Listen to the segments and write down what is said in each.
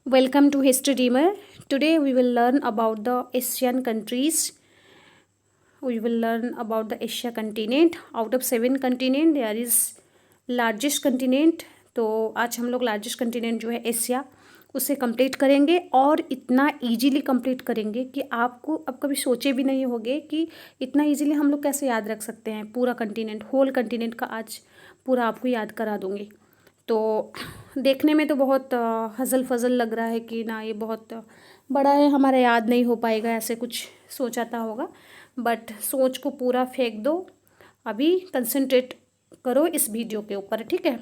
Welcome to History Dreamer. Today we will learn about the Asian countries. We will learn about the Asia continent. Out of 7 continent, there is largest continent. तो आज हम लोग largest continent जो है Asia उसे complete करेंगे और इतना इजीली कंप्लीट करेंगे कि आपको अब कभी सोचे भी नहीं होंगे कि इतना इजीली हम लोग कैसे याद रख सकते हैं पूरा कंटिनेंट, होल कंटिनेंट का आज पूरा आपको याद करा दूंगी। तो देखने में तो बहुत हज़ल फज़ल लग रहा है कि ना ये बहुत बड़ा है, हमारा याद नहीं हो पाएगा, ऐसे कुछ सोचाता होगा। बट सोच को पूरा फेंक दो, अभी कंसंट्रेट करो इस वीडियो के ऊपर, ठीक है।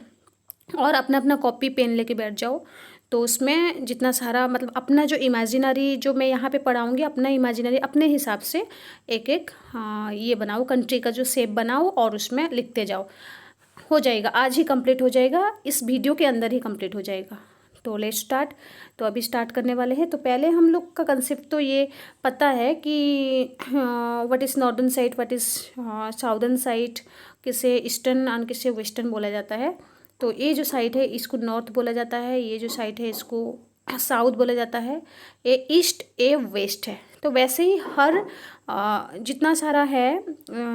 और अपना अपना कॉपी पेन लेके बैठ जाओ। तो उसमें जितना सारा मतलब अपना जो इमेजिनरी जो मैं यहाँ पे पढ़ाऊँगी, अपना इमेजिनरी अपने हिसाब से एक एक ये बनाओ, कंट्री का जो शेप बनाओ और उसमें लिखते जाओ। हो जाएगा, आज ही कंप्लीट हो जाएगा, इस वीडियो के अंदर ही कंप्लीट हो जाएगा। तो लेट्स स्टार्ट। तो अभी स्टार्ट करने वाले हैं। तो पहले हम लोग का कंसेप्ट तो ये पता है कि what is northern side, what is southern side, किसे ईस्टर्न और किसे वेस्टर्न बोला जाता है। तो ये जो साइड है इसको नॉर्थ बोला जाता है, ये जो साइड है इसको साउथ बोला जाता है, ये ईस्ट ये वेस्ट है। तो वैसे ही हर जितना सारा है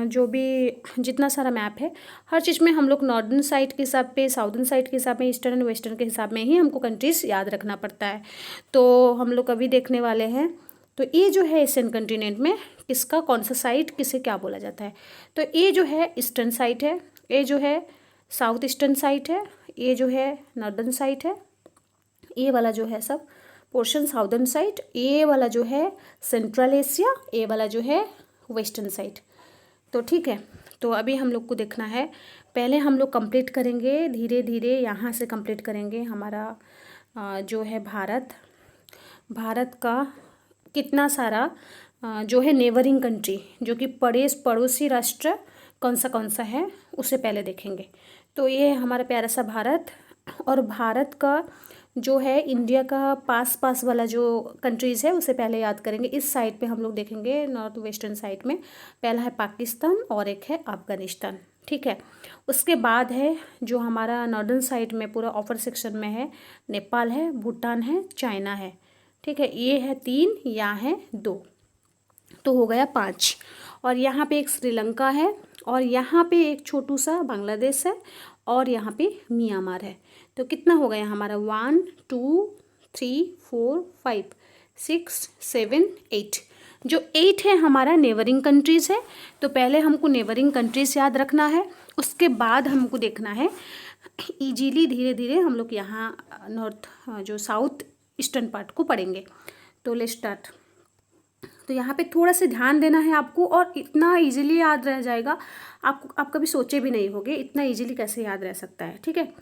जो भी जितना सारा मैप है, हर चीज़ में हम लोग नॉर्दर्न साइड के हिसाब पे, साउदर्न साइड के हिसाब में, ईस्टर्न एंड वेस्टर्न के हिसाब में ही हमको कंट्रीज़ याद रखना पड़ता है। तो हम लोग अभी देखने वाले हैं। तो ये जो है एशियन कंटिनेंट में किसका कौन सा साइड किसे क्या बोला जाता है। तो ये जो है ईस्टर्न साइड है, ये जो है साउथ ईस्टर्न साइड है, ये जो है नॉर्दर्न साइड है, ये वाला जो है सब पोर्शन साउदर्न साइड, ये वाला जो है सेंट्रल एशिया, ये वाला जो है वेस्टर्न साइड। तो ठीक है, तो अभी हम लोग को देखना है। पहले हम लोग कंप्लीट करेंगे धीरे धीरे, यहाँ से कंप्लीट करेंगे हमारा जो है भारत का कितना सारा जो है नेबरिंग कंट्री, जो कि पड़ोसी राष्ट्र कौन सा है उसे पहले देखेंगे। तो ये है हमारा प्यारा सा भारत। और भारत का जो है इंडिया का पास वाला जो कंट्रीज़ है उसे पहले याद करेंगे। इस साइड पे हम लोग देखेंगे नॉर्थ वेस्टर्न साइड में, पहला है पाकिस्तान और एक है अफ़गानिस्तान, ठीक है। उसके बाद है जो हमारा नॉर्दर्न साइड में पूरा अपर सेक्शन में है, नेपाल है, भूटान है, चाइना है, ठीक है। ये है 3, यहाँ है 2, तो हो गया 5। और यहाँ पे एक श्रीलंका है, और यहाँ पे एक छोटू सा बांग्लादेश है, और यहाँ पे म्यांमार है। तो कितना हो गया हमारा 1 2 3 4 5 6 7 8। जो 8 है हमारा नेबरिंग कंट्रीज़ है। तो पहले हमको नेबरिंग कंट्रीज़ याद रखना है, उसके बाद हमको देखना है इजीली धीरे धीरे हम लोग यहाँ नॉर्थ जो साउथ ईस्टर्न पार्ट को पढ़ेंगे। तो लेट्स स्टार्ट। तो यहाँ पे थोड़ा सा ध्यान देना है आपको, और इतना इजीली याद रह जाएगा, आप कभी सोचे भी नहीं होगे इतना इजीली कैसे याद रह सकता है, ठीक है।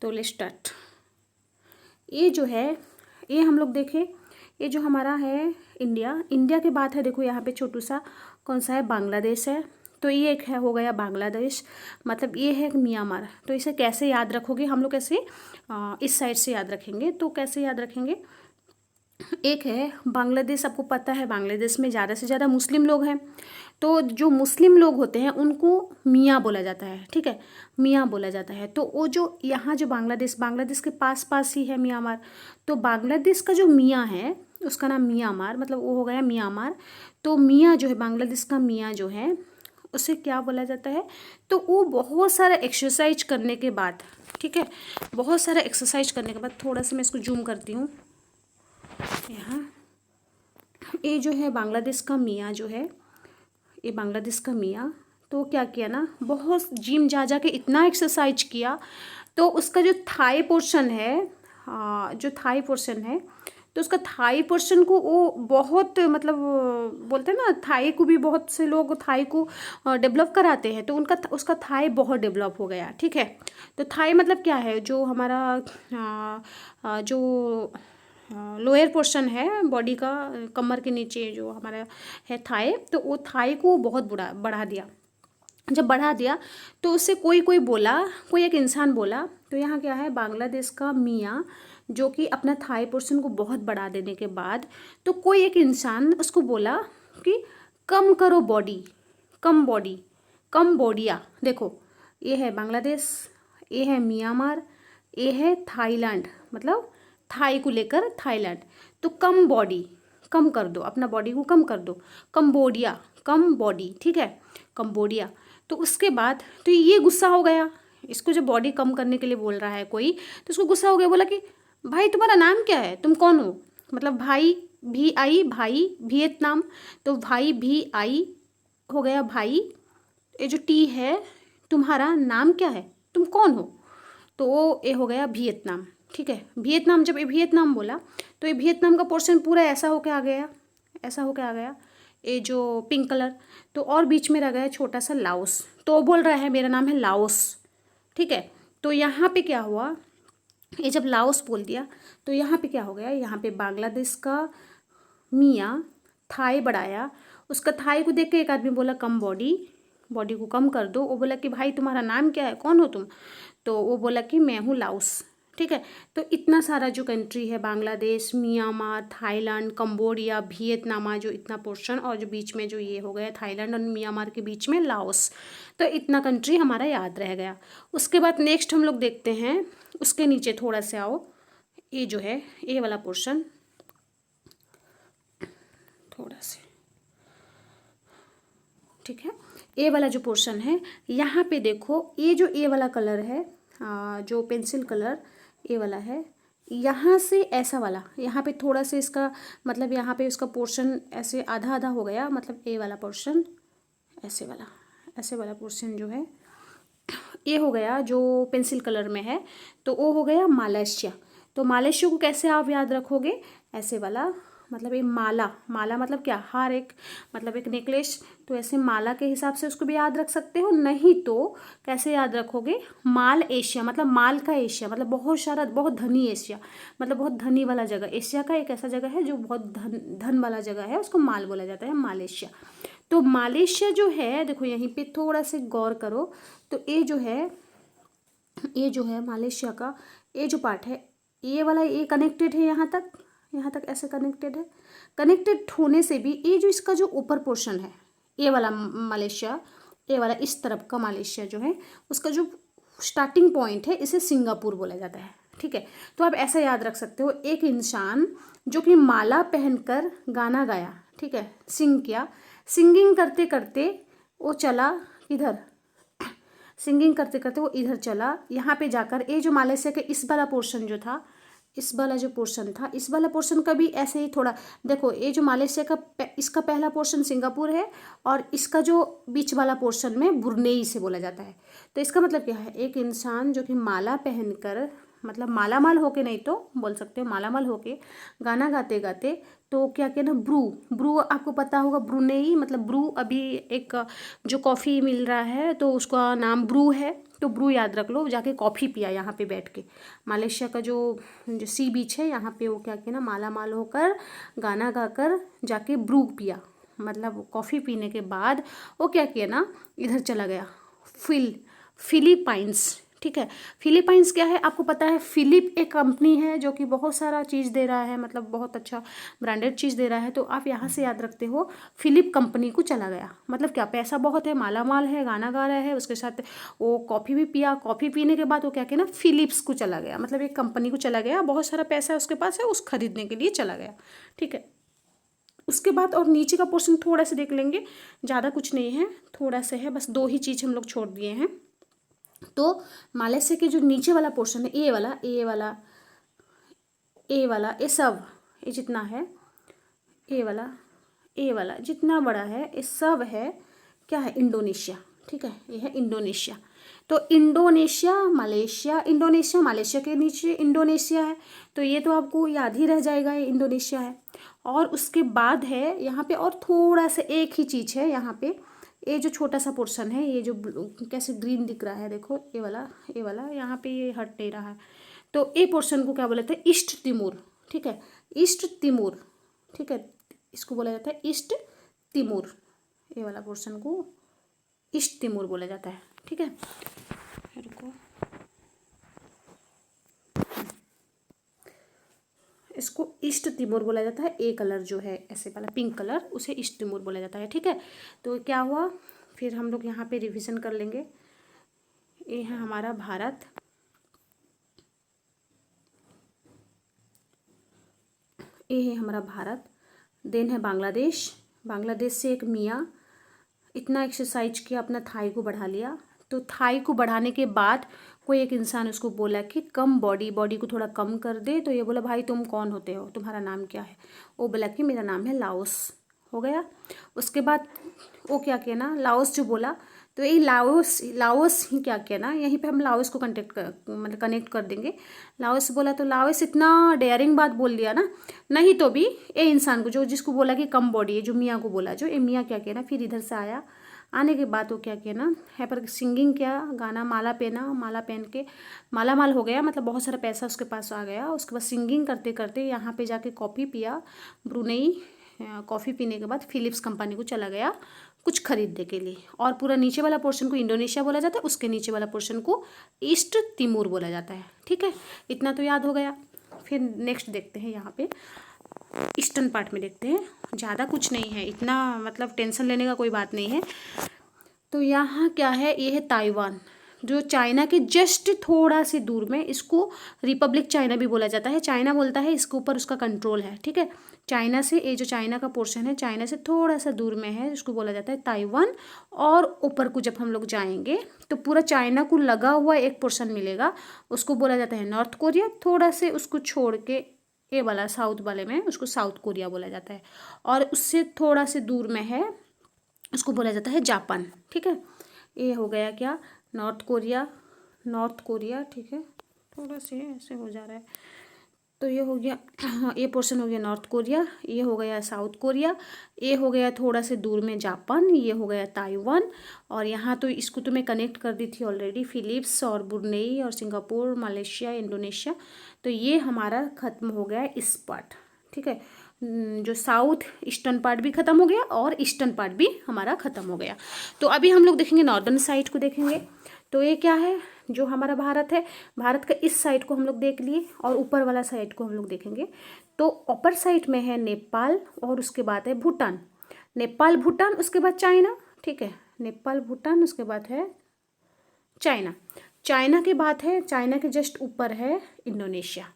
तो लेट्स स्टार्ट। ये जो है ये हम लोग देखें, ये जो हमारा है इंडिया के बाद है, देखो यहाँ पे छोटू सा कौन सा है, बांग्लादेश है। तो ये एक है हो गया बांग्लादेश, मतलब ये है म्यांमार। तो इसे कैसे याद रखोगे हम लोग, कैसे इस साइड से याद रखेंगे। तो कैसे याद रखेंगे, एक है बांग्लादेश, आपको पता है बांग्लादेश में ज़्यादा से ज़्यादा मुस्लिम लोग हैं। तो जो मुस्लिम लोग होते हैं उनको मियाँ बोला जाता है, ठीक है, मियाँ बोला जाता है। तो वो जो यहाँ जो बांग्लादेश के पास ही है म्यांमार। तो बांग्लादेश का जो मियाँ है उसका नाम म्यांमार, मतलब वो हो गया म्यांमार। तो मियाँ जो है बांग्लादेश का मियाँ जो है उसे क्या बोला जाता है। तो वो बहुत सारा एक्सरसाइज करने के बाद, ठीक है, बहुत सारा एक्सरसाइज करने के बाद, थोड़ा सा मैं इसको जूम करती हूँ यहाँ, ये जो है बांग्लादेश का मियाँ जो है, ये बांग्लादेश का मियाँ। तो क्या किया ना, बहुत जिम जा के इतना एक्सरसाइज किया, तो उसका जो थाई पोर्शन है, जो थाई पोर्शन है, तो उसका थाई पोर्शन को वो बहुत मतलब बोलते हैं ना, थाई को भी बहुत से लोग थाई को डेवलप कराते हैं। तो उसका थाई बहुत डेवलप हो गया, ठीक है। तो थाई मतलब क्या है, जो हमारा जो लोअर पोर्शन है बॉडी का, कमर के नीचे जो हमारा है थाई, तो वो थाई को बहुत बढ़ा दिया। जब बढ़ा दिया तो उससे कोई बोला, कोई एक इंसान बोला, तो यहाँ क्या है, बांग्लादेश का मियाँ जो कि अपना थाई पोर्शन को बहुत बढ़ा देने के बाद, तो कोई एक इंसान उसको बोला कि कम करो बॉडी, कम बॉडिया। देखो ये है बांग्लादेश, ये है म्यांमार, ये है थाईलैंड, मतलब थाई को लेकर थाईलैंड, तो कम बॉडी, कम कर दो, अपना बॉडी को कम कर दो, कंबोडिया, कम बॉडी, ठीक है, कंबोडिया। तो उसके बाद तो ये गुस्सा हो गया, इसको जब बॉडी कम करने के लिए बोल रहा है कोई, तो उसको गुस्सा हो गया, बोला कि भाई तुम्हारा नाम क्या है, तुम कौन हो, मतलब भाई भी आई, भाई वियतनाम, तो भाई भी आई हो गया भाई, ये जो टी है, तुम्हारा नाम क्या है, तुम कौन हो, तो वो ये हो गया वियतनाम, ठीक है। वियतनाम, जब ये वियतनाम बोला तो ये वियतनाम का पोर्शन पूरा ऐसा होके आ गया, ऐसा होके आ गया, ये जो पिंक कलर, तो और बीच में रह गया छोटा सा लाओस, तो वो बोल रहा है मेरा नाम है लाओस, ठीक है। तो यहाँ पे क्या हुआ, ये जब लाओस बोल दिया तो यहाँ पे क्या हो गया, यहाँ पे बांग्लादेश का मियाँ थाई बढ़ाया, उसका थाई को देख के एक आदमी बोला कम बॉडी, बॉडी को कम कर दो, वो बोला कि भाई तुम्हारा नाम क्या है, कौन हो तुम, तो वो बोला कि मैं हूँ लाओस, ठीक है। तो इतना सारा जो कंट्री है, Bangladesh, Myanmar, Thailand, Cambodia, Vietnam, जो इतना पोर्शन, और जो बीच में जो ये हो गया थाईलैंड और म्यांमार के बीच में लाओस, तो इतना कंट्री हमारा याद रह गया। उसके बाद नेक्स्ट हम लोग देखते हैं, उसके नीचे थोड़ा सा आओ, ये जो है ये वाला पोर्शन, थोड़ा से, ठीक है, ए वाला जो पोर्शन है, यहाँ पे देखो ये जो ए वाला कलर है, जो पेंसिल कलर ए वाला है, यहाँ से ऐसा वाला, यहाँ पे थोड़ा सा इसका मतलब यहाँ पे उसका पोर्शन ऐसे आधा आधा हो गया, मतलब ए वाला पोर्शन, ऐसे वाला पोर्शन जो है ये हो गया, जो पेंसिल कलर में है, तो वो हो गया मलेशिया। तो मलेशिया को कैसे आप याद रखोगे, ऐसे वाला, मतलब ये माला, माला मतलब क्या, हार, एक मतलब एक नेकलेस, तो ऐसे माला के हिसाब से उसको भी याद रख सकते हो, नहीं तो कैसे याद रखोगे, माल एशिया, मतलब माल का एशिया, मतलब बहुत सारा, बहुत धनी एशिया, मतलब बहुत धनी वाला जगह, एशिया का एक ऐसा जगह है जो बहुत धन वाला जगह है, उसको माल बोला जाता है, मलेशिया। तो मलेशिया जो है, देखो यहीं पे थोड़ा से गौर करो, तो ये जो है मलेशिया का ये जो पार्ट है, ये वाला, ये कनेक्टेड है यहाँ तक ऐसे कनेक्टेड है, कनेक्टेड होने से भी ये जो इसका जो ऊपर पोर्शन है, ये वाला मलेशिया, ये वाला इस तरफ का मलेशिया जो है, उसका जो स्टार्टिंग पॉइंट है, इसे सिंगापुर बोला जाता है, ठीक है। तो आप ऐसा याद रख सकते हो, एक इंसान जो कि माला पहनकर गाना गाया, ठीक है, सिंग किया, सिंगिंग करते करते वो चला इधर, सिंगिंग करते करते वो इधर चला, यहाँ पे जाकर ये जो मलेशिया के इस वाला पोर्शन जो था, इस वाला जो पोर्शन था, इस वाला पोर्शन का भी ऐसे ही थोड़ा देखो, ये जो मलेशिया का इसका पहला पोर्शन सिंगापुर है, और इसका जो बीच वाला पोर्शन में ब्रुनेई से बोला जाता है। तो इसका मतलब क्या है, एक इंसान जो कि माला पहनकर, मतलब माला माल होके, नहीं तो बोल सकते हो माला माल होके गाना गाते गाते, तो क्या कहना, ब्रू आपको पता होगा, ब्रुनेई मतलब ब्रू, अभी एक जो कॉफ़ी मिल रहा है तो उसका नाम ब्रू है, तो ब्रू याद रख लो, जाके कॉफ़ी पिया यहाँ पे बैठ के, मलेशिया का जो सी बीच है यहाँ पे, वो क्या कहना, माला माल होकर गाना गाकर जाके ब्रू पिया, मतलब कॉफ़ी पीने के बाद वो क्या किया ना, इधर चला गया, फिलीपाइंस, ठीक है। फिलीपाइंस क्या है आपको पता है, फिलिप एक कंपनी है जो कि बहुत सारा चीज़ दे रहा है, मतलब बहुत अच्छा ब्रांडेड चीज़ दे रहा है, तो आप यहाँ से याद रखते हो, फिलिप कंपनी को चला गया, मतलब क्या, पैसा बहुत है, माला माल है, गाना गा रहा है, उसके साथ वो कॉफ़ी भी पिया, कॉफ़ी पीने के बाद वो क्या कहना, फिलिप्स को चला गया, मतलब एक कंपनी को चला गया, बहुत सारा पैसा उसके पास है, उस खरीदने के लिए चला गया, ठीक है। उसके बाद और नीचे का पोर्शन थोड़ा सा देख लेंगे, ज़्यादा कुछ नहीं है, थोड़ा सा है, बस 2 ही चीज़ हम लोग छोड़ दिए हैं। तो मलेशिया के जो नीचे वाला पोर्शन है, ये सब, ये जितना है, ये वाला जितना बड़ा है, ये सब है क्या है, इंडोनेशिया, ठीक है, ये है इंडोनेशिया। तो इंडोनेशिया मलेशिया के नीचे इंडोनेशिया है, तो ये तो आपको याद ही रह जाएगा, ये इंडोनेशिया है। और उसके बाद है यहाँ पे और थोड़ा सा एक ही चीज़ है यहाँ पे, ये जो छोटा सा पोर्शन है, ये जो कैसे ग्रीन दिख रहा है, देखो ये वाला यहाँ पे ये हट नहीं रहा है, तो ये पोर्शन को क्या बोलते हैं, ईस्ट तिमोर, ठीक है, ईस्ट तिमोर, ठीक है, इसको बोला जाता है ईस्ट तिमोर, ये वाला पोर्शन को ईस्ट तिमोर बोला जाता है, ठीक है। रुको, इसको ईस्ट तिमोर बोला जाता है, ए कलर जो है ऐसे वाला पिंक कलर, उसे ईस्ट तिमोर बोला जाता है, ठीक है। तो क्या हुआ, फिर हम लोग यहाँ पे रिवीजन कर लेंगे, ये है हमारा भारत, ये है हमारा भारत, देन है बांग्लादेश। बांग्लादेश से एक मियाँ इतना एक्सरसाइज किया, अपना थाई को बढ़ा लिया। तो थाई को बढ़ाने के बाद कोई एक इंसान उसको बोला कि कम बॉडी को थोड़ा कम कर दे। तो ये बोला भाई तुम कौन होते हो, तुम्हारा नाम क्या है? वो बोला कि मेरा नाम है लाओस। हो गया। उसके बाद वो क्या किया ना, लाओस जो बोला, तो यही लाओस ही क्या किया ना, यहीं पे हम लाओस को कनेक्ट कर देंगे। लाओस बोला, तो लाओस इतना डेयरिंग बात बोल दिया ना, नहीं तो भी ये इंसान को, जो जिसको बोला कि कम बॉडी है, जो मियाँ को बोला, जो ये मियाँ क्या किया ना, फिर इधर से आया। आने के बाद वो क्या किया ना, है पर सिंगिंग किया, गाना माला पहना, माला पहन के माला माल हो गया, मतलब बहुत सारा पैसा उसके पास आ गया। उसके बाद सिंगिंग करते करते यहाँ पे जाके कॉफ़ी पिया, ब्रुनेई। कॉफ़ी पीने के बाद फिलिप्स कंपनी को चला गया कुछ खरीदने के लिए। और पूरा नीचे वाला पोर्शन को इंडोनेशिया बोला जाता है, उसके नीचे वाला पोर्शन को ईस्ट तिमूर बोला जाता है। ठीक है, इतना तो याद हो गया। फिर नेक्स्ट देखते हैं, यहाँ पे ईस्टर्न पार्ट में देखते हैं। ज़्यादा कुछ नहीं है, इतना मतलब टेंशन लेने का कोई बात नहीं है। तो यहाँ क्या है, ये है ताइवान, जो चाइना के जस्ट थोड़ा से दूर में, इसको रिपब्लिक चाइना भी बोला जाता है। चाइना बोलता है, इसके ऊपर उसका कंट्रोल है। ठीक है, चाइना से ये जो चाइना का पोर्शन है, चाइना से थोड़ा सा दूर में है, इसको बोला जाता है ताइवान। और ऊपर को जब हम लोग जाएंगे तो पूरा चाइना को लगा हुआ एक पोर्शन मिलेगा, उसको बोला जाता है नॉर्थ कोरिया। थोड़ा से उसको छोड़ के ये वाला साउथ वाले में, उसको साउथ कोरिया बोला जाता है। और उससे थोड़ा से दूर में है, उसको बोला जाता है जापान। ठीक है, ये हो गया क्या, नॉर्थ कोरिया। ठीक है, थोड़ा से ऐसे हो जा रहा है, तो ये हो गया, ये पोर्शन हो गया नॉर्थ कोरिया, ये हो गया साउथ कोरिया, ये हो गया थोड़ा से दूर में जापान, ये हो गया ताइवान। और यहाँ तो इसको तो मैं कनेक्ट कर दी थी ऑलरेडी, फिलिप्स और ब्रुनेई और सिंगापुर, मलेशिया, इंडोनेशिया। तो ये हमारा ख़त्म हो गया इस पार्ट। ठीक है, जो साउथ ईस्टर्न पार्ट भी ख़त्म हो गया और ईस्टर्न पार्ट भी हमारा ख़त्म हो गया। तो अभी हम लोग देखेंगे नॉर्दर्न साइड को देखेंगे। तो ये क्या है, जो हमारा भारत है, भारत का इस साइड को हम लोग देख लिए और ऊपर वाला साइड को हम लोग देखेंगे। तो अपर साइड में है नेपाल और उसके बाद है भूटान। नेपाल भूटान, उसके बाद चाइना। ठीक है, नेपाल भूटान, उसके बाद है चाइना। चाइना के बाद है, चाइना के जस्ट ऊपर है इंडोनेशिया,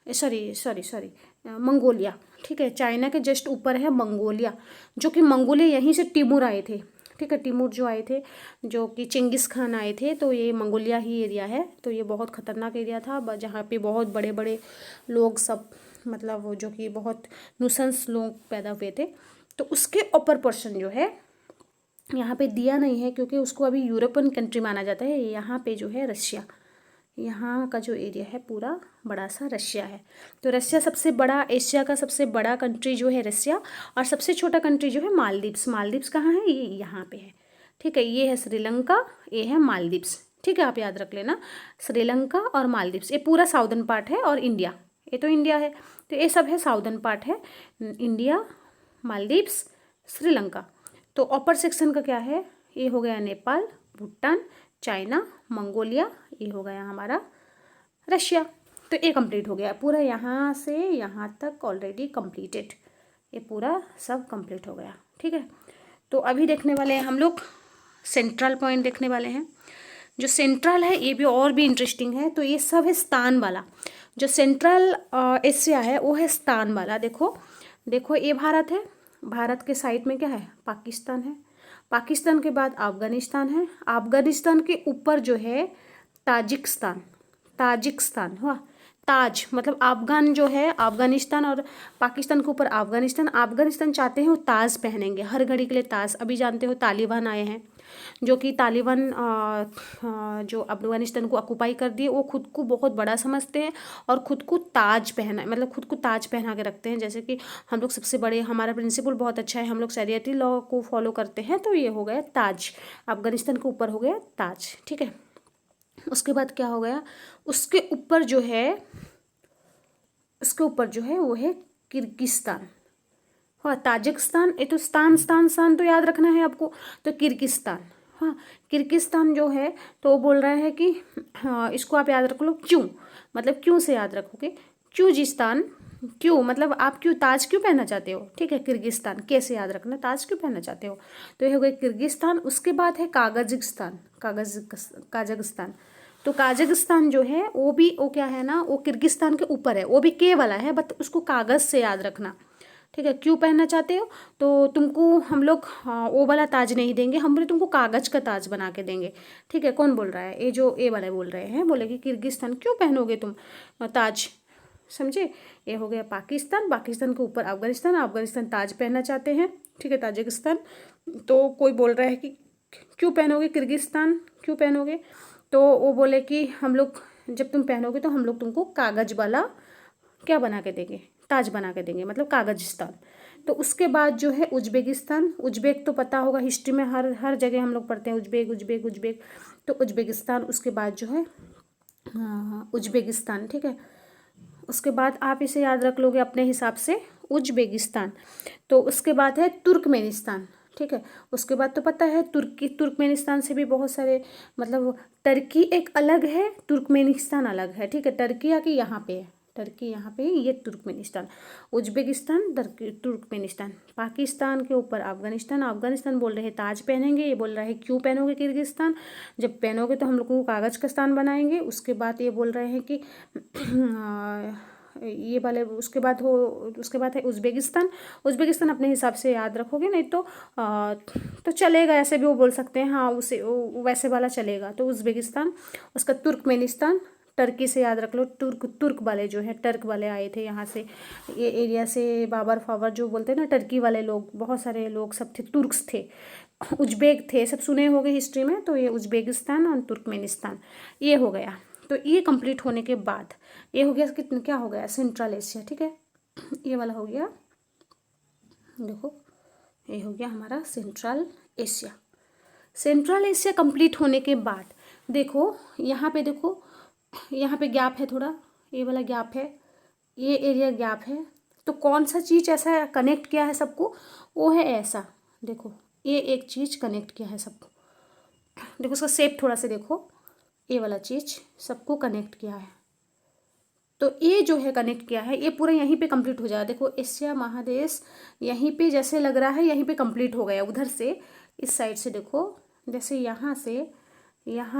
सॉरी मंगोलिया। ठीक है, चाइना के जस्ट ऊपर है मंगोलिया, जो कि मंगोलिया यहीं से तिमूर आए थे। ठीक है, तिमूर जो आए थे, जो कि चेंगिस खान आए थे, तो ये मंगोलिया ही एरिया है। तो ये बहुत ख़तरनाक एरिया था, जहाँ पे बहुत बड़े बड़े लोग सब, मतलब वो जो कि बहुत नुसेंस लोग पैदा हुए थे। तो उसके ऊपर पोर्शन जो है यहाँ पे दिया नहीं है, क्योंकि उसको अभी यूरोपियन कंट्री माना जाता है। यहाँ पे जो है रशिया, यहाँ का जो एरिया है पूरा बड़ा सा रशिया है। तो रशिया सबसे बड़ा, एशिया का सबसे बड़ा कंट्री जो है रशिया, और सबसे छोटा कंट्री जो है मालदीव्स। मालदीव्स कहाँ है, ये यहाँ पे है। ठीक है, ये है श्रीलंका, ये है मालदीव्स। ठीक है, आप याद रख लेना, श्रीलंका और मालदीव्स, ये पूरा साउदर्न पार्ट है। और इंडिया, ये तो इंडिया है, तो ये सब है साउदर्न पार्ट है, इंडिया, मालदीव्स, श्रीलंका। तो अपर सेक्शन का क्या है, ये हो गया नेपाल, भूटान, चाइना, मंगोलिया, ये हो गया हमारा रशिया। तो ये कंप्लीट हो गया पूरा, यहाँ से यहाँ तक ऑलरेडी कंप्लीटेड, ये पूरा सब कंप्लीट हो गया। ठीक है, तो अभी देखने वाले हैं हम लोग सेंट्रल पॉइंट देखने वाले हैं। जो सेंट्रल है ये भी और भी इंटरेस्टिंग है। तो ये सब है स्थान वाला, जो सेंट्रल एशिया है वो है स्थान वाला। देखो देखो, ये भारत है, भारत के साइड में क्या है, पाकिस्तान है, पाकिस्तान के बाद अफगानिस्तान है, अफगानिस्तान के ऊपर जो है ताजिकिस्तान हुआ। ताज मतलब अफगान जो है, अफगानिस्तान और पाकिस्तान के ऊपर अफगानिस्तान चाहते हैं वो ताज पहनेंगे हर घड़ी के लिए, ताज। अभी जानते हो तालिबान आए हैं, जो कि तालिबान जो अफगानिस्तान को ऑक्युपाई कर दिए, वो खुद को बहुत बड़ा समझते हैं और खुद को ताज पहना, मतलब खुद को ताज पहना के रखते हैं। जैसे कि हम लोग सबसे बड़े, हमारा प्रिंसिपल बहुत अच्छा है, हम लोग शरीयती लॉ को फॉलो करते हैं। तो ये हो गया ताज, अफगानिस्तान के ऊपर हो गया ताज। ठीक है, उसके बाद क्या हो गया, उसके ऊपर जो है वो है किर्गिस्तान। हाँ, ताजिकिस्तान, ये तो स्थान तो याद रखना है आपको। तो किर्गिस्तान, हाँ किर्गिस्तान जो है, तो वो बोल रहा है कि हाँ इसको आप याद रख लो। क्यों, मतलब क्यों से याद रखोगे, क्यूजिस्तान, क्यों मतलब आप क्यों ताज क्यों पहनना चाहते हो। ठीक है, किर्गिस्तान कैसे याद रखना, ताज क्यों पहनना चाहते हो। तो ये हो गया किर्गिस्तान। उसके बाद है काजाकिस्तान, तो काजाकिस्तान जो है वो क्या है ना, वो किर्गिस्तान के ऊपर है, वो भी के वाला है, बट उसको कागज़ से याद रखना, ठीक है। क्यों पहनना चाहते हो, तो तुमको हम लोग वो वाला ताज नहीं देंगे, हम बोले तुमको कागज़ का ताज बना के देंगे, ठीक है। कौन बोल रहा है, ये जो ए वाले बोल रहे हैं, बोले कि किर्गिस्तान क्यों पहनोगे तुम ताज, समझे। ये हो गया पाकिस्तान, पाकिस्तान के ऊपर अफगानिस्तान, अफगानिस्तान ताज पहनना चाहते हैं, ठीक है, ताजिकिस्तान। तो कोई बोल रहा है कि क्यों पहनोगे किर्गिस्तान, क्यों पहनोगे, तो वो बोले कि हम लोग जब तुम पहनोगे तो हम लोग तुमको कागज़ वाला क्या बना के देंगे, ताज बना के देंगे, मतलब कागजिस्तान। तो उसके बाद जो है उज्बेकिस्तान, उज्बेक तो पता होगा, हिस्ट्री में हर हर जगह हम लोग पढ़ते हैं उज्बेक उज्बेक उज्बेक, तो उज्बेकिस्तान। उसके बाद जो है उज्बेकिस्तान, ठीक है। उसके बाद आप इसे याद रख लोगे अपने हिसाब से, उज्बेकिस्तान। तो उसके बाद है तुर्कमेनिस्तान, ठीक है। उसके बाद तो पता है तुर्कमेनिस्तान से भी बहुत सारे, मतलब टर्की एक अलग है, तुर्कमेनिस्तान अलग है, ठीक है। टर्की आके यहाँ पे है, टर्की यहाँ पे, ये तुर्कमेनिस्तान, उज्बेकिस्तान, तुर्कमेनिस्तान। पाकिस्तान के ऊपर अफगानिस्तान, अफगानिस्तान बोल रहे हैं ताज पहनेंगे, ये बोल रहा है क्यों पहनोगे किर्गिस्तान, जब पहनोगे तो हम लोगों को कागज़ का स्थान बनाएंगे। उसके बाद ये बोल रहे हैं कि ये वाले, उसके बाद है उज्बेकिस्तान। उज्बेकिस्तान अपने हिसाब से याद रखोगे, नहीं तो चलेगा, ऐसे भी वो बोल सकते हैं, हाँ उसे वैसे वाला चलेगा। तो उज्बेकिस्तान, उसका तुर्कमेनिस्तान, टर्की से याद रख लो, तुर्क वाले जो है, टर्क वाले आए थे यहाँ से, ये एरिया से, बाबर फावर जो बोलते हैं ना, टर्की वाले लोग, बहुत सारे लोग सब थे, तुर्क्स थे, उज्बेक थे, सब सुने होंगे हिस्ट्री में। तो ये उज्बेकिस्तान और तुर्कमेनिस्तान ये हो गया। तो ये कंप्लीट होने के बाद ये हो गया कितना, क्या हो गया, सेंट्रल एशिया, ठीक है। ये वाला हो गया, देखो ये हो गया हमारा central Asia. Central Asia complete होने के बाद देखो यहाँ पे, देखो यहाँ पे गैप है थोड़ा, ये वाला गैप है, ये एरिया गैप है। तो कौन सा चीज़ ऐसा कनेक्ट किया है सबको, वो है ऐसा, देखो ये एक चीज़ कनेक्ट किया है सबको, देखो उसका शेप थोड़ा सा देखो, ये वाला चीज़ सबको कनेक्ट किया है। तो ये जो है कनेक्ट किया है, ये पूरा यहीं पे कंप्लीट हो जाएगा। देखो एशिया महादेश यहीं पे जैसे लग रहा है, यहीं पे कंप्लीट हो गया, उधर से इस साइड से देखो, जैसे यहाँ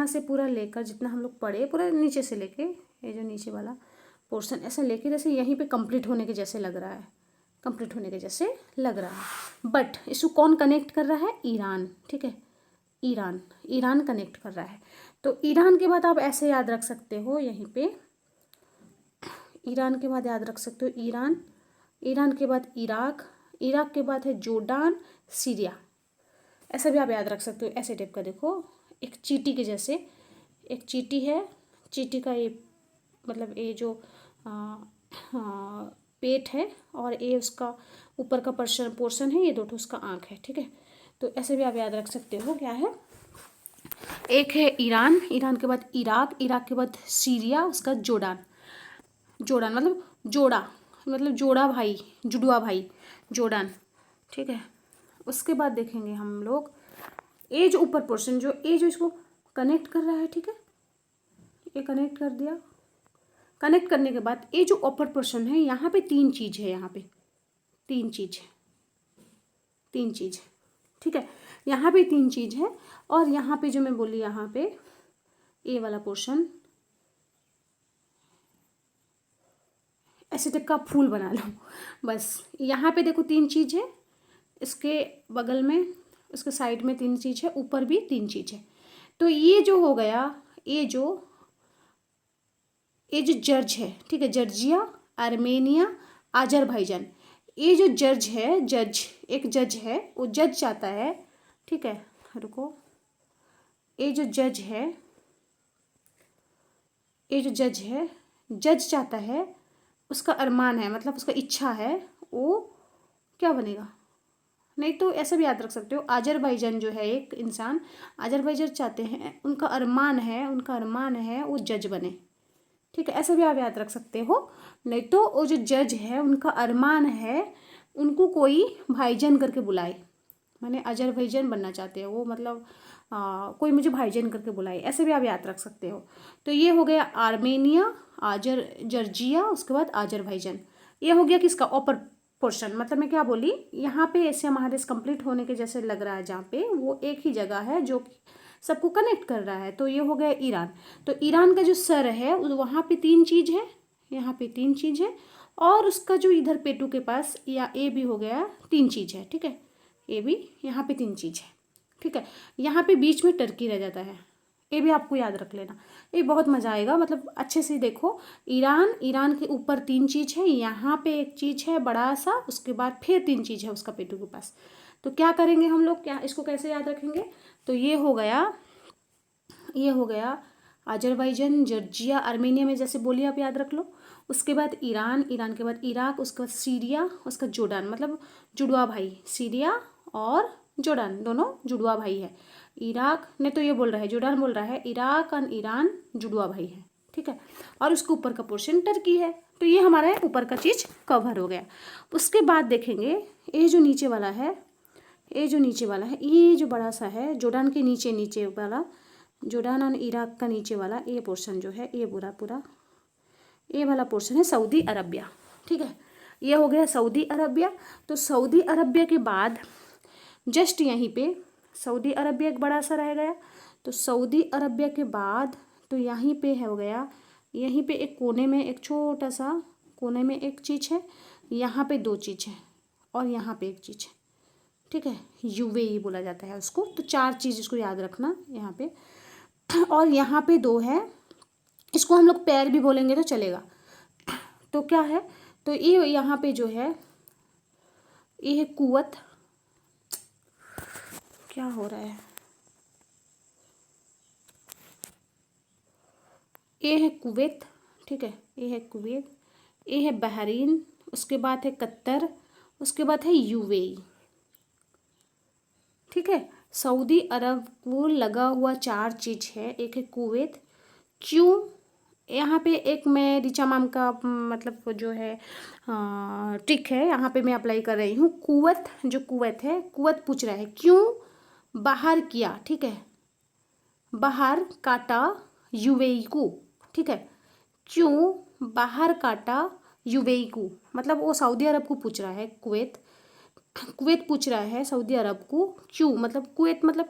से पूरा लेकर जितना हम लोग पढ़े, पूरा नीचे से लेके, ये जो नीचे वाला पोर्शन ऐसा लेके, जैसे यहीं पे कंप्लीट होने के जैसे लग रहा है, कंप्लीट होने के जैसे लग रहा है। बट इसको कौन कनेक्ट कर रहा है, ईरान, ठीक है, ईरान कनेक्ट कर रहा है। तो ईरान के बाद आप ऐसे याद रख सकते हो, यहीं पे ईरान के बाद याद रख सकते हो ईरान के बाद इराक के बाद है जोर्डान, सीरिया, ऐसा भी आप याद रख सकते हो, ऐसे टाइप का। देखो एक चींटी के जैसे, एक चींटी है, चींटी का ये मतलब ये जो पेट है, और ये उसका ऊपर का पोर्शन है, ये दो उसका आँख है, ठीक है। तो ऐसे भी आप याद रख सकते हो, क्या है, एक है ईरान के बाद इराक के बाद सीरिया, उसका जोर्डान मतलब जोड़ा, मतलब जोड़ा भाई, जुड़वा भाई, जोर्डान, ठीक है। उसके बाद देखेंगे हम लोग ये जो ऊपर पोर्शन, जो ये जो इसको कनेक्ट कर रहा है, ठीक है, ये कनेक्ट कर दिया। कनेक्ट करने के बाद ये जो ऊपर पोर्शन है, यहाँ पे तीन चीज़ है, यहाँ पे तीन चीज़, ठीक है, यहाँ पे तीन चीज़ है। और यहाँ पे जो मैं बोली, यहाँ पे ये वाला पोर्शन ऐसे टाइप का फूल बना लो बस। यहाँ पे देखो तीन चीज़ है, इसके बगल में, उसके साइड में तीन चीज़ है, ऊपर भी तीन चीज़ है। तो ये जो हो गया, ये जो जर्ज है, ठीक है, जर्जिया, आर्मेनिया, अजरबैजान, ये जो जज है, एक जज है, वो जज चाहता है, ठीक है, रुको, ये जो जज है, जज चाहता है, उसका अरमान है, मतलब उसका इच्छा है, वो क्या बनेगा, नहीं तो ऐसा भी याद रख सकते हो, अजरबैजान जो है एक इंसान, अजरबैजान चाहते हैं, उनका अरमान है वो जज बने, ठीक है, ऐसा भी आप याद रख सकते हो। नहीं तो वो जो जज है, उनका अरमान है उनको कोई भाईजान करके बुलाए, माने अजरबैजान बनना चाहते हैं वो, मतलब कोई मुझे भाईजान करके बुलाए, ऐसे भी आप याद रख सकते हो। तो ये हो गया आर्मेनिया, जर्जिया, उसके बाद अजरबैजान। ये हो गया किसका, ऊपर पोर्शन, मतलब मैं क्या बोली, यहाँ पे एशिया महादेश कंप्लीट होने के जैसे लग रहा है, जहाँ पे वो एक ही जगह है जो सबको कनेक्ट कर रहा है। तो ये हो गया ईरान। तो ईरान का जो सर है वहाँ पे 3 चीज़ है, यहाँ पे 3 चीज़ है, और उसका जो इधर पेटू के पास या ए भी हो गया 3 चीज़ है, ठीक है, ए भी यहाँ पे 3 चीज़ है, ठीक है। यहाँ पे बीच में टर्की रह जाता है, ये भी आपको याद रख लेना, ये बहुत मज़ा आएगा, मतलब अच्छे से देखो। ईरान के ऊपर 3 चीज़ है, यहाँ पे एक चीज़ है बड़ा सा, उसके बाद फिर 3 चीज़ है उसका पेटू के पास। तो क्या करेंगे हम लोग, क्या इसको कैसे याद रखेंगे? तो ये हो गया अजरबैजान, जॉर्जिया, आर्मेनिया में जैसे बोलिए आप याद रख लो। उसके बाद ईरान के बाद इराक, उसके बाद सीरिया, उसका जोर्डान, मतलब जुड़वा भाई, सीरिया और जोर्डान दोनों जुड़वा भाई है। इराक ने तो ये बोल रहा है, जोर्डान बोल रहा है इराक और ईरान जुड़वा भाई है, ठीक है। और उसके ऊपर का पोर्शन टर्की है। तो ये हमारा ऊपर का चीज़ कवर हो गया। उसके बाद देखेंगे ये जो नीचे वाला है, ये जो बड़ा सा है, जोर्डान के नीचे वाला, जोर्डान और इराक का नीचे वाला ये पोर्शन जो है, ये पूरा ये वाला पोर्शन है सऊदी अरबिया, ठीक है। ये हो गया सऊदी अरबिया। तो सऊदी अरबिया के बाद जस्ट यहीं पे सऊदी अरबिया एक बड़ा सा रह गया। तो सऊदी अरबिया के बाद तो यहीं पे हो गया, यहीं पे एक कोने में एक छोटा सा कोने में एक चीज़ है, यहाँ पे 2 चीज़ है और यहाँ पे एक चीज़ है, ठीक है। यूएई बोला जाता है उसको। तो 4 चीज़ इसको याद रखना यहाँ पे। और यहाँ पे 2 है, इसको हम लोग पैर भी बोलेंगे तो चलेगा। तो क्या है, तो ये यहाँ पे जो है ये है कुवैत, क्या हो रहा है, ये है कुवैत, ठीक है, ये है कुवैत, ये है बहरीन, उसके बाद है कतर, उसके बाद है यूएई, ठीक है। सऊदी अरब को लगा हुआ 4 चीज़ है। एक है कुवैत, क्यों, यहाँ पे एक मैं ऋचा मैम का मतलब जो है ट्रिक है, यहाँ पे मैं अप्लाई कर रही हूँ। कुवैत है, कुवैत पूछ रहा है क्यों बाहर किया, ठीक है, बाहर काटा यूएई को, ठीक है, क्यों बाहर काटा यूएई को, मतलब वो सऊदी अरब को पूछ रहा है। कुवैत पूछ रहा है सऊदी अरब को क्यों, मतलब कुवैत मतलब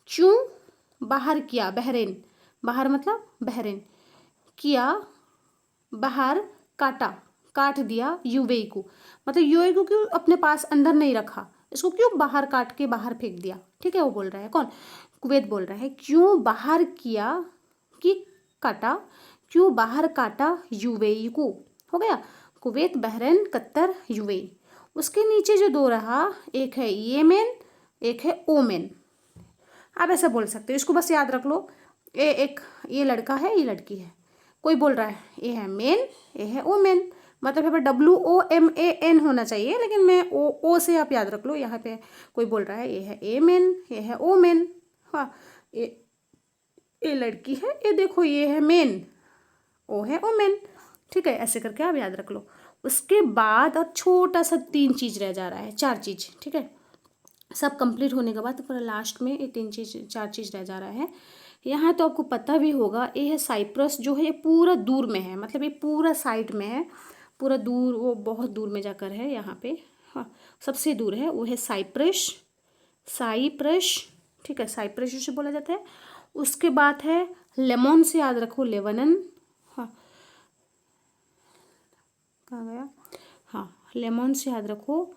क्यों बाहर किया, बहरीन, बाहर मतलब बहरीन, किया बाहर काट दिया यूएई को, मतलब यूएई को क्यों अपने पास अंदर नहीं रखा, इसको क्यों बाहर काट के बाहर फेंक दिया, ठीक है। वो बोल रहा है, कौन, कुवैत बोल रहा है क्यों बाहर किया कि काटा, क्यों बाहर काटा यूएई को, हो गया कुवैत, बहरीन, कतर, यूएई। उसके नीचे जो 2 रहा, एक है येमेन, एक है ओमेन। आप ऐसा बोल सकते हो, इसको बस याद रख लो। ये लड़का है, ये लड़की है, कोई बोल रहा है ये है मेन, ये है ओमेन, मतलब यहाँ पर WOMAN होना चाहिए, लेकिन मैं ओ से आप याद रख लो। यहाँ पे कोई बोल रहा है ये है ए मेन, ये है ओ मेन, हाँ, ये लड़की है, ये देखो ये है मेन, ओ है ओमेन, ठीक है। ऐसे करके आप याद रख लो। उसके बाद अब छोटा सा 3 चीज़ रह जा रहा है, 4 चीज़, ठीक है। सब कंप्लीट होने के बाद तो पूरा लास्ट में ये 4 चीज़ रह जा रहा है। यहाँ तो आपको पता भी होगा, ये है साइप्रस, जो है ये पूरा दूर में है, मतलब ये पूरा साइड में है, पूरा दूर, वो बहुत दूर में जाकर है यहाँ पे, हाँ, सबसे दूर है वो है साइप्रस, ठीक है, साइप्रस जिसे बोला जाता है। उसके बाद है लेमन, से याद रखो लेबनान, हाँ, कहाँ गया, हाँ, लेमन से याद रखो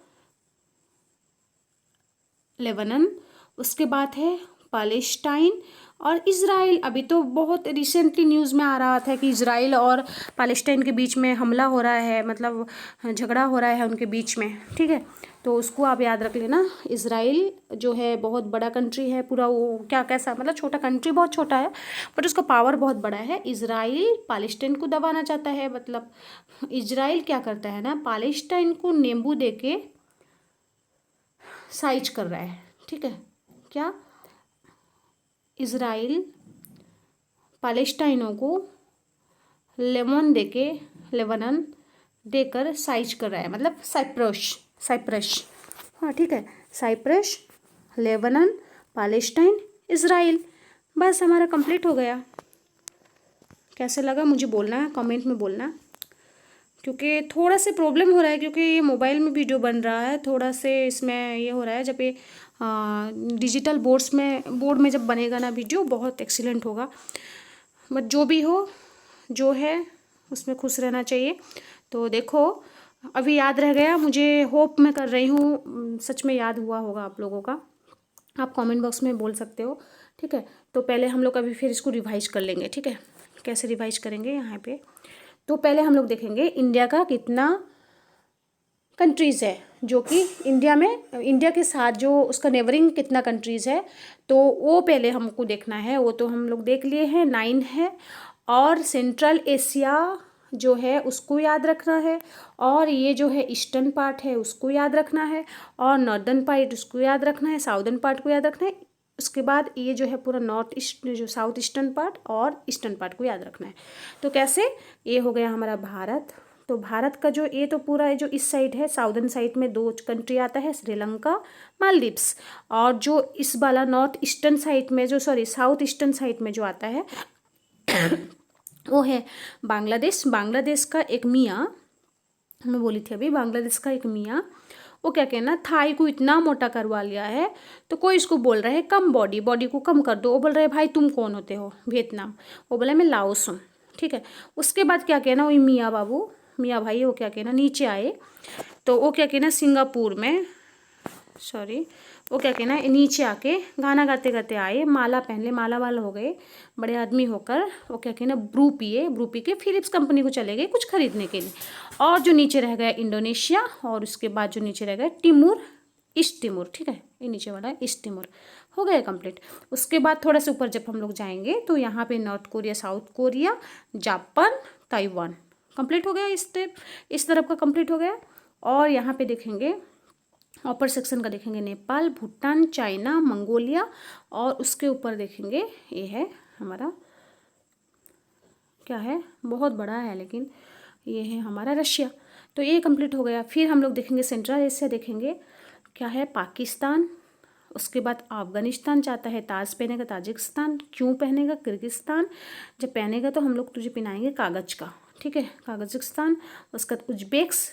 लेबनान। उसके बाद है पैलेस्टाइन और इज़राइल। अभी तो बहुत रिसेंटली न्यूज़ में आ रहा था कि इज़राइल और पैलेस्टाइन के बीच में हमला हो रहा है, मतलब झगड़ा हो रहा है उनके बीच में, ठीक है। तो उसको आप याद रख लेना। इज़राइल जो है बहुत बड़ा कंट्री है, पूरा वो कैसा, मतलब छोटा कंट्री, बहुत छोटा है, बट उसका पावर बहुत बड़ा है। इज़राइल पैलेस्टाइन को दबाना चाहता है, मतलब इज़राइल क्या करता है ना, पैलेस्टाइन को नींबू दे के साइज कर रहा है, ठीक है। क्या, इज़राइल पैलेस्टाइनों को लेबनान देकर साइज कर रहा है, मतलब साइप्रस, हाँ, ठीक है, साइप्रस, लेबनान, पैलेस्टाइन, इज़राइल। बस हमारा कंप्लीट हो गया। कैसे लगा मुझे बोलना है, कमेंट में बोलना, क्योंकि थोड़ा से प्रॉब्लम हो रहा है, क्योंकि ये मोबाइल में वीडियो बन रहा है, थोड़ा से इसमें ये हो रहा है। जब ये डिजिटल बोर्ड में जब बनेगा ना वीडियो, बहुत एक्सीलेंट होगा। बट जो भी हो, जो है उसमें खुश रहना चाहिए। तो देखो, अभी याद रह गया मुझे, होप मैं कर रही हूँ सच में याद हुआ होगा आप लोगों का। आप कमेंट बॉक्स में बोल सकते हो, ठीक है। तो पहले हम लोग अभी फिर इसको रिवाइज कर लेंगे, ठीक है। कैसे रिवाइज करेंगे यहाँ पे, तो पहले हम लोग देखेंगे इंडिया का कितना कंट्रीज़ है, जो कि इंडिया के साथ जो उसका नेबरिंग कितना कंट्रीज़ है, तो वो पहले हमको देखना है। वो तो हम लोग देख लिए हैं, 9 है। और सेंट्रल एशिया जो है उसको याद रखना है, और ये जो है ईस्टर्न पार्ट है उसको याद रखना है, और नॉर्दर्न पार्ट उसको याद रखना है, साउदर्न पार्ट को याद रखना है। उसके बाद ये जो है पूरा नॉर्थ ईस्ट, जो साउथ ईस्टर्न पार्ट और ईस्टर्न पार्ट को याद रखना है। तो कैसे, ये हो गया हमारा भारत। तो भारत का जो ये तो पूरा है, जो इस साइड है साउदर्न साइड में 2 कंट्री आता है, श्रीलंका, मालदीव्स। और जो इस वाला नॉर्थ ईस्टर्न साइड में जो साउथ ईस्टर्न साइड में जो आता है वो है बांग्लादेश। बांग्लादेश का एक मियाँ, मैं बोली थी अभी, बांग्लादेश का एक मियाँ, वो क्या कहना, थाई को इतना मोटा करवा लिया है, तो कोई इसको बोल रहा है कम बॉडी को कम कर दो। वो बोल रहे हैं भाई तुम कौन होते हो, वियतनाम। वो बोला मैं लाओस हूँ, ठीक है। उसके बाद क्या कहना, वही मियाँ भाई वो क्या कहना नीचे आए, तो वो क्या कहना सिंगापुर में, वो क्या कहना नीचे आके गाना गाते गाते आए, माला पहन ले, माला वाला हो गए बड़े आदमी होकर। वो क्या कहना ब्रू पी के फिलिप्स कंपनी को चले गए कुछ खरीदने के लिए। और जो नीचे रह गया इंडोनेशिया, और उसके बाद जो नीचे रह गया ईस्ट तिमोर, ठीक है। ये नीचे वाला है ईस्ट तिमोर, हो गया कंप्लीट। उसके बाद थोड़ा सा ऊपर जब हम लोग जाएंगे तो यहाँ पे north Korea, south Korea, Japan, Taiwan complete हो गया। इस तरफ का कंप्लीट हो गया। और यहाँ पे देखेंगे अपर सेक्शन का, देखेंगे नेपाल, भूटान, चाइना, मंगोलिया, और उसके ऊपर देखेंगे ये है हमारा, क्या है, बहुत बड़ा है लेकिन ये है हमारा रशिया। तो ये कंप्लीट हो गया। फिर हम लोग देखेंगे सेंट्रल एशिया, देखेंगे क्या है, पाकिस्तान। उसके बाद अफगानिस्तान चाहता है ताज पहनेगा, ताजिकिस्तान क्यों पहनेगा, किर्गिस्तान। जब पहनेगा तो हम लोग तुझे पहनाएंगे कागज का, ठीक है, काजाकिस्तान। उसके बाद उज्बेक्स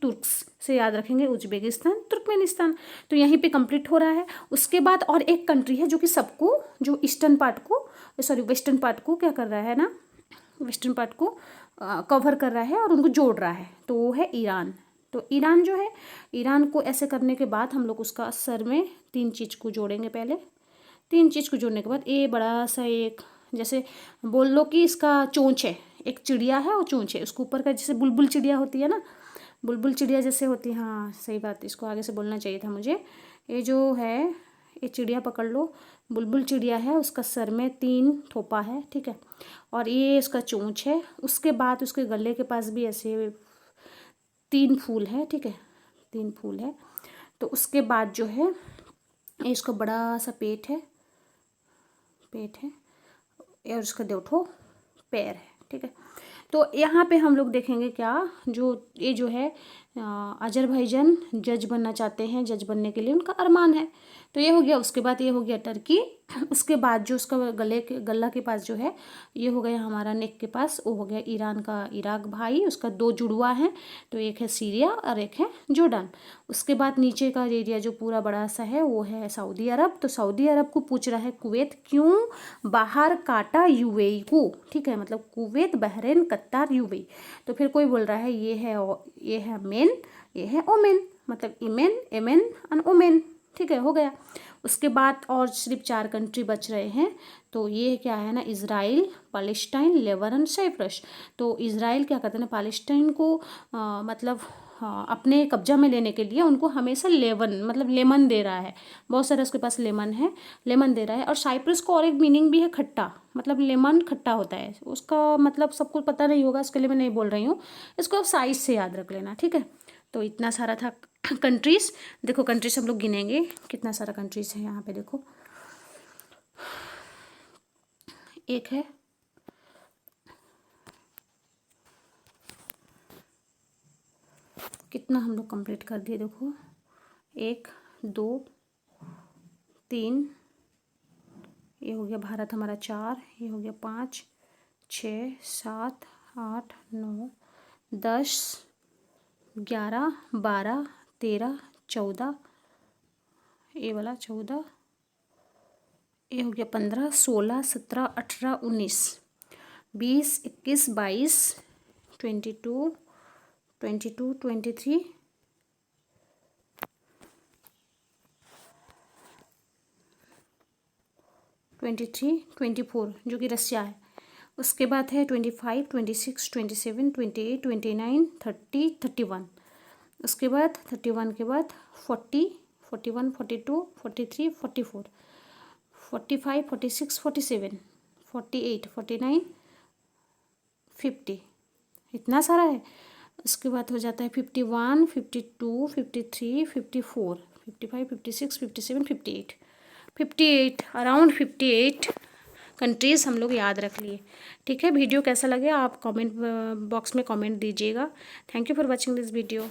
तुर्क्स से याद रखेंगे, उज्बेकिस्तान, तुर्कमेनिस्तान। तो यहीं पे कंप्लीट हो रहा है। उसके बाद और एक कंट्री है जो कि सबको, जो वेस्टर्न पार्ट को क्या कर रहा है ना, वेस्टर्न पार्ट को कवर कर रहा है और उनको जोड़ रहा है, तो वो है ईरान। तो ईरान जो है, ईरान को ऐसे करने के बाद हम लोग उसका सर में 3 चीज़ को जोड़ेंगे। पहले 3 चीज़ को जोड़ने के बाद ये बड़ा सा एक, जैसे बोल लो कि इसका चोंच है, एक चिड़िया है वो चोंच है, उसके ऊपर का जैसे बुलबुल चिड़िया होती है ना, बुलबुल चिड़िया जैसे होती है, हाँ सही बात, इसको आगे से बोलना चाहिए था मुझे। ये जो है, ये चिड़िया पकड़ लो, बुलबुल चिड़िया है, उसका सर में 3 थोपा है, ठीक है, और ये इसका चोंच है। उसके बाद उसके गले के पास भी ऐसे 3 फूल है, ठीक है, 3 फूल है। तो उसके बाद जो है ये इसका बड़ा सा पेट है और उसका 2 ठो पैर है, ठीक है। तो यहाँ पे हम लोग देखेंगे क्या, जो ये जो है अजरबैजान जज बनना चाहते हैं, जज बनने के लिए उनका अरमान है। तो ये हो गया। उसके बाद ये हो गया टर्की। उसके बाद जो उसका गला के पास जो है, ये हो गया हमारा नेक के पास, वो हो गया ईरान का इराक भाई, उसका 2 जुड़वा हैं, तो एक है सीरिया और एक है जॉर्डन। उसके बाद नीचे का एरिया जो पूरा बड़ा सा है वो है सऊदी अरब। तो सऊदी अरब को पूछ रहा है कुवैत क्यों बाहर काटा यूएई को, ठीक है, मतलब कुवैत, बहरीन, कतार, यूएई। तो फिर कोई बोल रहा है ये है मेन, ये है ओमेन, मतलब येमेन एंड ओमेन, ठीक है, हो गया। उसके बाद और सिर्फ 4 कंट्री बच रहे हैं। तो ये क्या है ना, इज़राइल, पैलेस्टाइन, लेबनान, साइप्रस। तो इज़राइल क्या करते हैं ना, पैलेस्टाइन को मतलब अपने कब्जा में लेने के लिए उनको हमेशा लेमन दे रहा है, बहुत सारा उसके पास लेमन दे रहा है। और साइप्रस को और एक मीनिंग भी है खट्टा, मतलब लेमन खट्टा होता है, उसका मतलब सबको पता नहीं होगा, इसके लिए मैं नहीं बोल रही हूँ, इसको साइज से याद रख लेना, ठीक है। तो इतना सारा था कंट्रीज़। देखो कंट्रीज हम लोग गिनेंगे, कितना सारा कंट्रीज है यहाँ पे, देखो एक है, कितना हम लोग कंप्लीट कर दिए, देखो 1 2 3, ये हो गया भारत हमारा 4, ये हो गया 5 6 7 8 9 10, 11, 12, 13, 14, ये वाला 14, ये हो गया 15, 16, 17, 18, 19, 20, 21, 22, 22, 22, 23, 23, 24 जो कि रसिया है। उसके बाद है 25, 26, 27, 28, 29, 30, 31। उसके बाद 31 के बाद 40, 41, 42, 43, 44, 45, 46, 47, 48, 49, 50, इतना सारा है। उसके बाद हो जाता है 51, 52, 53, 54, 55, 56, 57, 58, 58, अराउंड 58 कंट्रीज़ हम लोग याद रख लिए। ठीक है, वीडियो कैसा लगे आप कमेंट बॉक्स में कमेंट दीजिएगा। Thank you for watching this video.